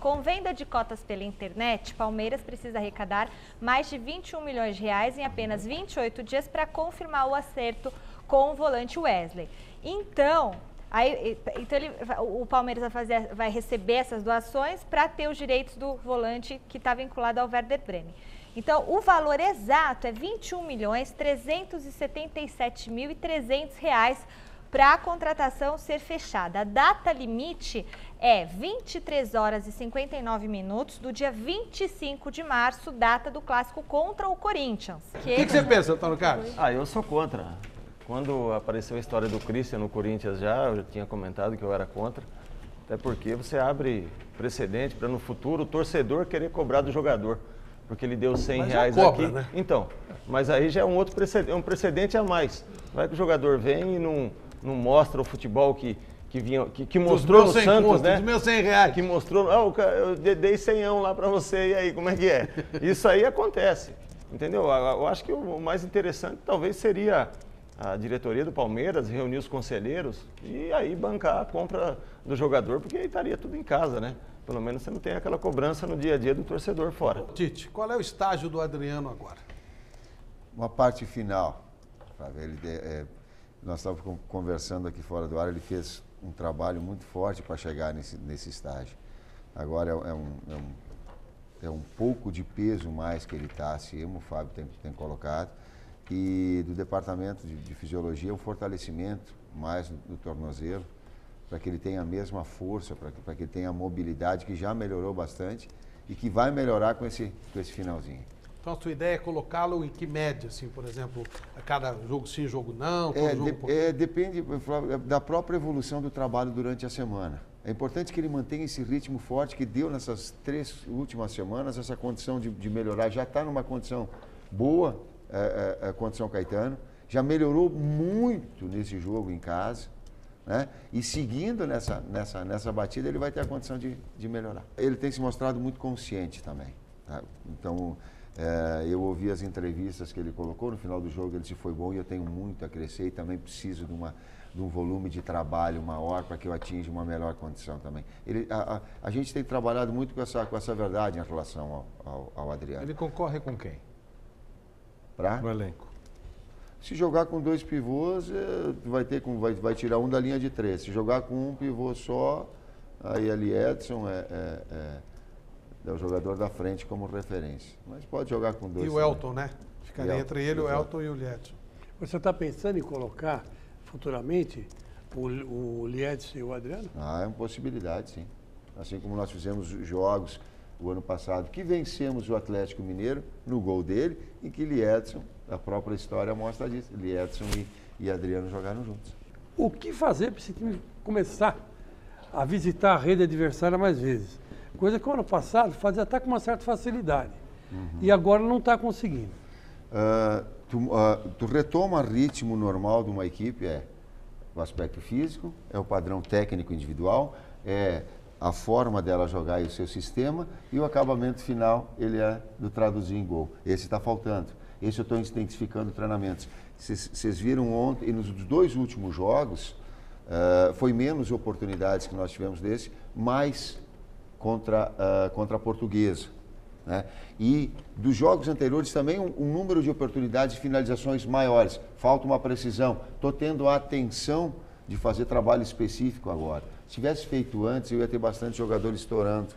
com venda de cotas pela internet, Palmeiras precisa arrecadar mais de 21 milhões de reais em apenas 28 dias para confirmar o acerto com o volante Wesley. Então o Palmeiras vai receber essas doações para ter os direitos do volante que está vinculado ao Werder Bremen. Então, o valor exato é R$ 21.377.300 para a contratação ser fechada. A data limite é 23 horas e 59 minutos do dia 25 de março, data do clássico contra o Corinthians. O que você pensa, Antônio Carlos? Eu sou contra. Quando apareceu a história do Christian no Corinthians eu já tinha comentado que eu era contra. Até porque você abre precedente para no futuro o torcedor querer cobrar do jogador. Porque ele deu R$100 cobra, aqui. Né? Então, mas aí já é um outro precedente, um precedente a mais. Vai que o jogador vem e não mostra o futebol que mostrou no Santos, né? Dos meus R$100. Que mostrou, eu dei 100 lá para você, e aí, como é que é? Isso aí acontece, entendeu? Eu acho que o mais interessante talvez seria a diretoria do Palmeiras reunir os conselheiros e aí bancar a compra do jogador, porque aí estaria tudo em casa, né? Pelo menos você não tem aquela cobrança no dia a dia do torcedor fora. Tite, qual é o estágio do Adriano agora? Uma parte final. Nós estávamos conversando aqui fora do ar, ele fez um trabalho muito forte para chegar nesse estágio. Agora é um pouco de peso mais que ele está acima, o Fábio tem colocado. E do departamento de fisiologia, um fortalecimento mais no tornozelo, para que ele tenha a mesma força, para que ele tenha a mobilidade, que já melhorou bastante e que vai melhorar com esse finalzinho. Então a sua ideia é colocá-lo em que média, assim, por exemplo, a cada jogo sim, jogo não? Depende da própria evolução do trabalho durante a semana. É importante que ele mantenha esse ritmo forte que deu nessas 3 últimas semanas, essa condição de melhorar. Já está numa condição boa, condição Caetano, já melhorou muito nesse jogo em casa, né? E seguindo nessa batida, ele vai ter a condição de melhorar. Ele tem se mostrado muito consciente também, tá? Então, eu ouvi as entrevistas que ele colocou no final do jogo, ele disse foi bom e eu tenho muito a crescer e também preciso de um volume de trabalho maior para que eu atinja uma melhor condição também. A gente tem trabalhado muito com essa verdade em relação ao Adriano. Ele concorre com quem? No elenco. Se jogar com 2 pivôs, vai tirar um da linha de 3. Se jogar com um pivô só, aí ali Edson é o jogador da frente como referência. Mas pode jogar com 2. E o Elton, né? Ficaria entre ele, o Elton e o Liedson. Você está pensando em colocar futuramente o Liedson e o Adriano? É uma possibilidade, sim. Assim como nós fizemos jogos o ano passado, que vencemos o Atlético Mineiro no gol dele, e que Liedson, a própria história mostra disso. Liedson e Adriano jogaram juntos. O que fazer para esse time começar a visitar a rede adversária mais vezes? Coisa que o ano passado fazia até com uma certa facilidade. E agora não está conseguindo. Tu retoma ritmo normal de uma equipe, o aspecto físico, é o padrão técnico individual, é a forma dela jogar e o seu sistema, e o acabamento final, ele é do traduzir em gol. Esse está faltando. Esse eu estou intensificando treinamentos. Vocês viram ontem, e nos 2 últimos jogos, foi menos oportunidades que nós tivemos desse, mais contra a Portuguesa, né? E dos jogos anteriores também um número de oportunidades de finalizações maiores. Falta uma precisão. Estou tendo a atenção de fazer trabalho específico agora. Se tivesse feito antes, eu ia ter bastante jogador estourando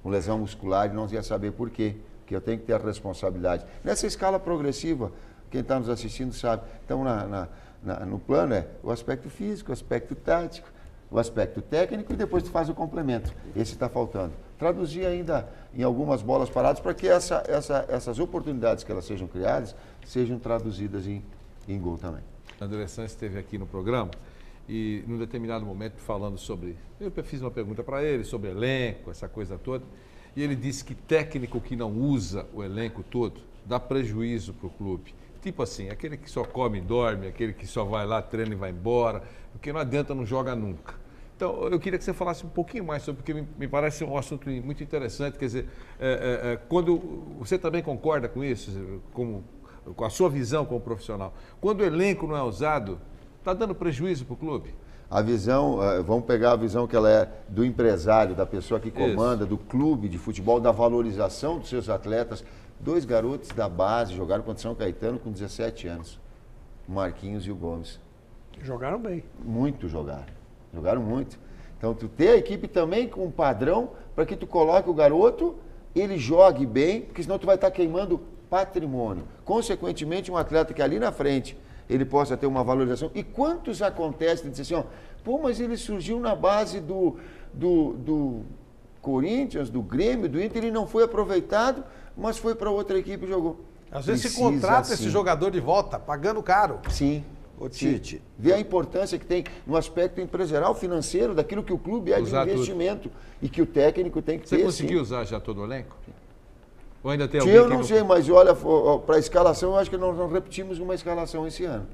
com lesão muscular e não ia saber por quê. Porque eu tenho que ter a responsabilidade. Nessa escala progressiva, quem está nos assistindo sabe. Então, no plano o aspecto físico, o aspecto tático, o aspecto técnico e depois tu faz o complemento. Esse está faltando. Traduzir ainda em algumas bolas paradas para que essas oportunidades que elas sejam criadas sejam traduzidas em gol também. André Santos esteve aqui no programa e, num determinado momento, falando sobre... Eu fiz uma pergunta para ele sobre elenco, essa coisa toda, e ele disse que técnico que não usa o elenco todo dá prejuízo para o clube. Tipo assim, aquele que só come e dorme, aquele que só vai lá, treina e vai embora, porque não adianta, não joga nunca. Então, eu queria que você falasse um pouquinho mais sobre, porque me parece um assunto muito interessante, quer dizer, quando você também concorda com isso, com a sua visão como profissional, quando o elenco não é usado, está dando prejuízo para o clube? A visão, vamos pegar a visão que ela é do empresário, da pessoa que comanda, do clube de futebol, da valorização dos seus atletas. 2 garotos da base jogaram contra São Caetano com 17 anos. O Marquinhos e o Gomes. Jogaram bem. Muito jogaram. Jogaram muito. Então, tu ter a equipe também com um padrão para que tu coloque o garoto, ele jogue bem, porque senão tu vai estar queimando patrimônio. Consequentemente, um atleta que ali na frente ele possa ter uma valorização. E quantos acontece de dizer assim, ó, pô, mas ele surgiu na base do Corinthians, do Grêmio, do Inter, ele não foi aproveitado, mas foi para outra equipe e jogou. Às vezes se contrata esse jogador de volta, pagando caro. Sim. Ô, Tite. Vê a importância que tem no aspecto empresarial, financeiro, daquilo que o clube é de Usar investimento e que o técnico tem que ter. Você conseguiu usar já todo o elenco? Ou ainda tem Sim, alguém eu não sei, mas olha, para a escalação, eu acho que nós não repetimos uma escalação esse ano.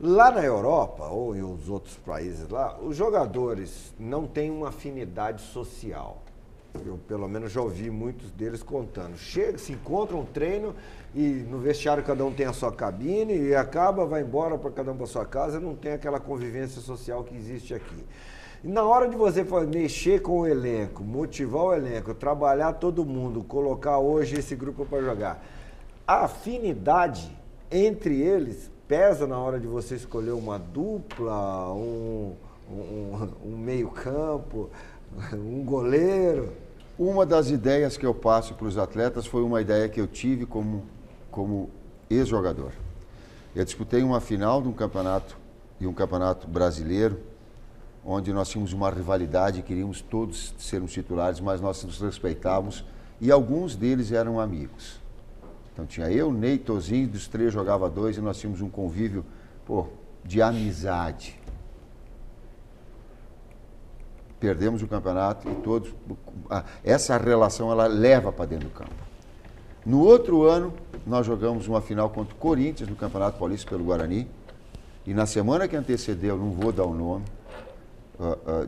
Lá na Europa, ou em os outros países lá, os jogadores não têm uma afinidade social. Eu, pelo menos, já ouvi muitos deles contando. Chega, se encontram um treino e no vestiário cada um tem a sua cabine e acaba, vai embora para cada um para sua casa, não tem aquela convivência social que existe aqui. E na hora de você mexer com o elenco, motivar o elenco, trabalhar todo mundo, colocar hoje esse grupo para jogar, a afinidade entre eles pesa na hora de você escolher uma dupla, um meio-campo, um goleiro. Uma das ideias que eu passo para os atletas foi uma ideia que eu tive como ex-jogador. Eu disputei uma final de um campeonato brasileiro, onde nós tínhamos uma rivalidade, queríamos todos sermos titulares, mas nós nos respeitávamos e alguns deles eram amigos. Então tinha eu, Ney, Tozinho, dos 3 jogava 2 e nós tínhamos um convívio, de amizade. Perdemos o campeonato e todos... Essa relação, ela leva para dentro do campo. No outro ano, nós jogamos uma final contra o Corinthians, no Campeonato Paulista pelo Guarani, e na semana que antecedeu, não vou dar o nome,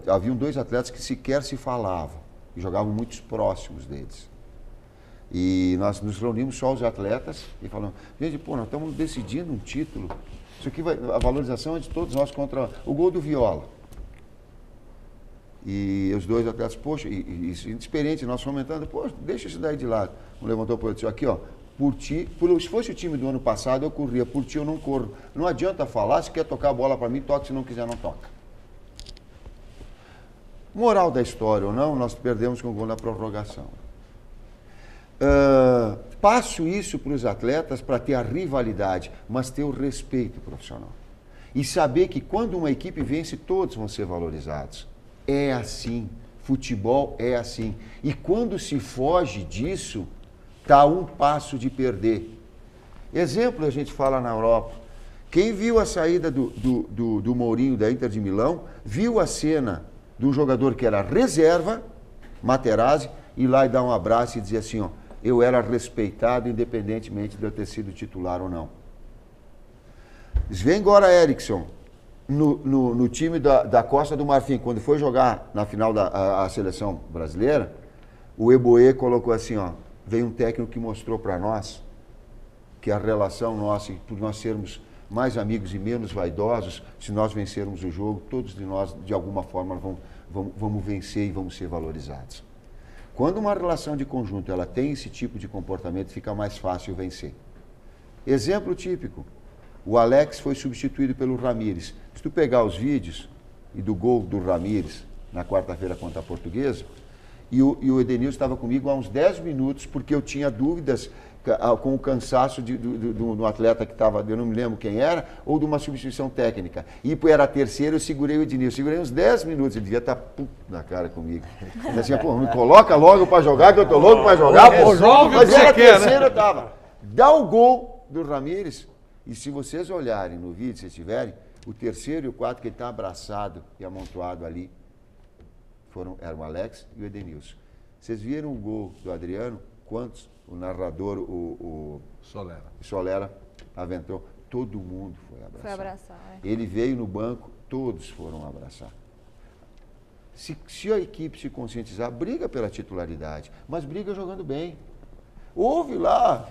haviam 2 atletas que sequer se falavam e jogavam muito próximos deles. E nós nos reunimos só os atletas e falamos, gente, nós estamos decidindo um título. Isso aqui a valorização é de todos nós contra o gol do Viola. E os 2 atletas, poxa, experiente, nós fomentando, deixa isso daí de lado. Um levantou para o outro, aqui, por ti, se fosse o time do ano passado, eu corria, por ti eu não corro. Não adianta falar, se quer tocar a bola para mim, toca, se não quiser, não toca. Moral da história ou não, nós perdemos com o gol na prorrogação. Passo isso para os atletas para ter a rivalidade, mas ter o respeito profissional. E saber que quando uma equipe vence, todos vão ser valorizados. É assim, futebol é assim. E quando se foge disso, está a um passo de perder. Exemplo, a gente fala na Europa. Quem viu a saída do Mourinho da Inter de Milão, viu a cena de um jogador que era reserva, Materazzi, ir lá e dar um abraço e dizer assim, eu era respeitado independentemente de eu ter sido titular ou não. Sven-Goran Eriksson, no time da Costa do Marfim, quando foi jogar na final da seleção brasileira, o Eboe colocou assim, veio um técnico que mostrou para nós que a relação nossa, por nós sermos mais amigos e menos vaidosos, se nós vencermos o jogo, todos de nós, de alguma forma, vamos vencer e vamos ser valorizados. Quando uma relação de conjunto ela tem esse tipo de comportamento, fica mais fácil vencer. Exemplo típico, o Alex foi substituído pelo Ramires. Se tu pegar os vídeos e do gol do Ramires na quarta-feira contra a Portuguesa, e o Edenilson estava comigo há uns 10 minutos, porque eu tinha dúvidas com o cansaço do atleta que estava, eu não me lembro quem era, ou de uma substituição técnica. E era a terceira, eu segurei o Edenilson. Segurei uns 10 minutos, ele devia estar na cara comigo. Ele assim, me coloca logo para jogar, que eu tô louco para jogar. Mas era a terceira, eu estava. Dá o gol do Ramires, e se vocês olharem no vídeo, se tiverem, o terceiro e o quarto que ele está abraçado e amontoado ali, eram o Alex e o Edenilson. Vocês viram o gol do Adriano? Quantos? O narrador, o Solera, aventou. Todo mundo foi abraçar. Foi abraçar, Ele veio no banco, todos foram abraçar. Se a equipe se conscientizar, briga pela titularidade, mas briga jogando bem. Ouve lá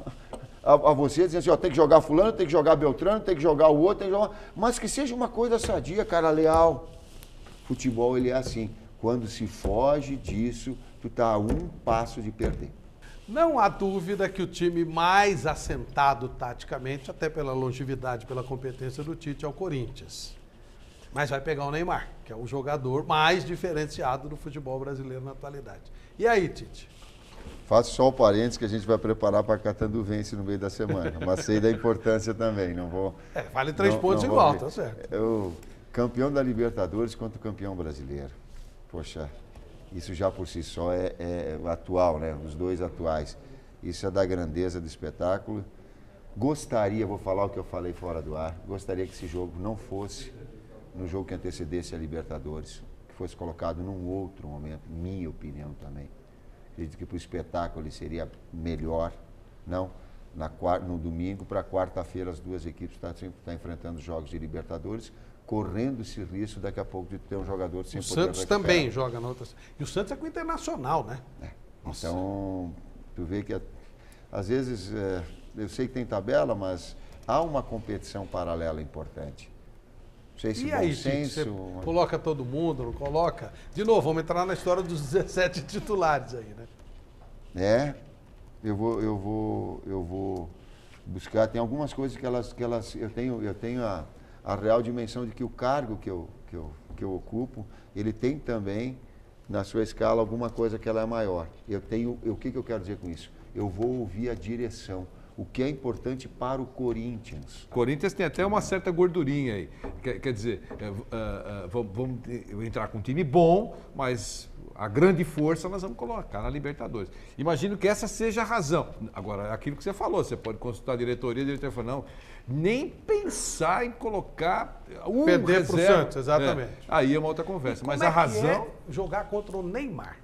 a você dizendo assim, tem que jogar fulano, tem que jogar Beltrano, tem que jogar o outro, tem que jogar... Mas que seja uma coisa sadia, cara, leal. Futebol ele é assim, quando se foge disso, tu tá a um passo de perder. Não há dúvida que o time mais assentado taticamente, até pela longevidade, pela competência do Tite, é o Corinthians. Mas vai pegar o Neymar, que é o jogador mais diferenciado do futebol brasileiro na atualidade. E aí, Tite? Faço só o parênteses que a gente vai preparar para Catanduvense no meio da semana, mas sei da importância também, não vou... vale 3 pontos igual, tá certo. O campeão da Libertadores contra o campeão brasileiro. Poxa, isso já por si só é o atual, né? Os dois atuais. Isso é da grandeza do espetáculo. Gostaria, vou falar o que eu falei fora do ar, gostaria que esse jogo não fosse no jogo que antecedesse a Libertadores, que fosse colocado num outro momento, minha opinião também. Acredito que para o espetáculo ele seria melhor, não? No domingo para quarta-feira as duas equipes estão enfrentando os jogos de Libertadores, correndo esse risco daqui a pouco de ter um jogador sem poder recuperar. O Santos também joga na outra... E o Santos é com o Internacional, né? Então, tu vê que às vezes, eu sei que tem tabela, mas há uma competição paralela importante. Não sei se e aí, senso... Tite, você coloca todo mundo, não coloca? De novo, vamos entrar na história dos 17 titulares aí, né? Eu vou buscar, tem algumas coisas que elas eu tenho a real dimensão de que o cargo que eu ocupo, ele tem também na sua escala alguma coisa que ela é maior. O que eu quero dizer com isso? Eu vou ouvir a direção, o que é importante para o Corinthians. O Corinthians tem até uma certa gordurinha aí. Quer dizer, vamos entrar com um time bom, mas a grande força nós vamos colocar na Libertadores. Imagino que essa seja a razão. Agora, aquilo que você falou, você pode consultar a diretoria fala, não, nem pensar em colocar perder para o Santos, exatamente. Aí é uma outra conversa. Mas a razão... jogar contra o Neymar.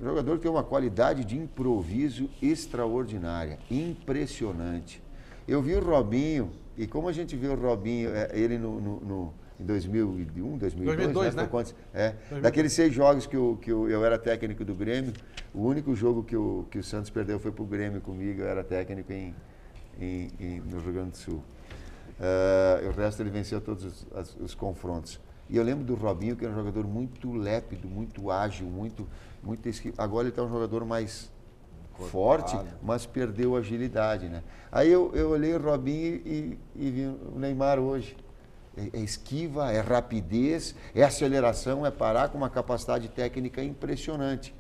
O jogador tem uma qualidade de improviso extraordinária, impressionante. Eu vi o Robinho, e como a gente viu o Robinho, ele em 2001, 2002, né? Daqueles 6 jogos que eu era técnico do Grêmio, o único jogo que o Santos perdeu foi para o Grêmio comigo, eu era técnico no Rio Grande do Sul. O resto ele venceu todos os confrontos. E eu lembro do Robinho, que era um jogador muito lépido, muito ágil, muito esquivo. Agora ele está um jogador mais forte, mas perdeu a agilidade, né? Aí eu olhei o Robinho e vi o Neymar hoje. É esquiva, é rapidez, é aceleração, é parar com uma capacidade técnica impressionante.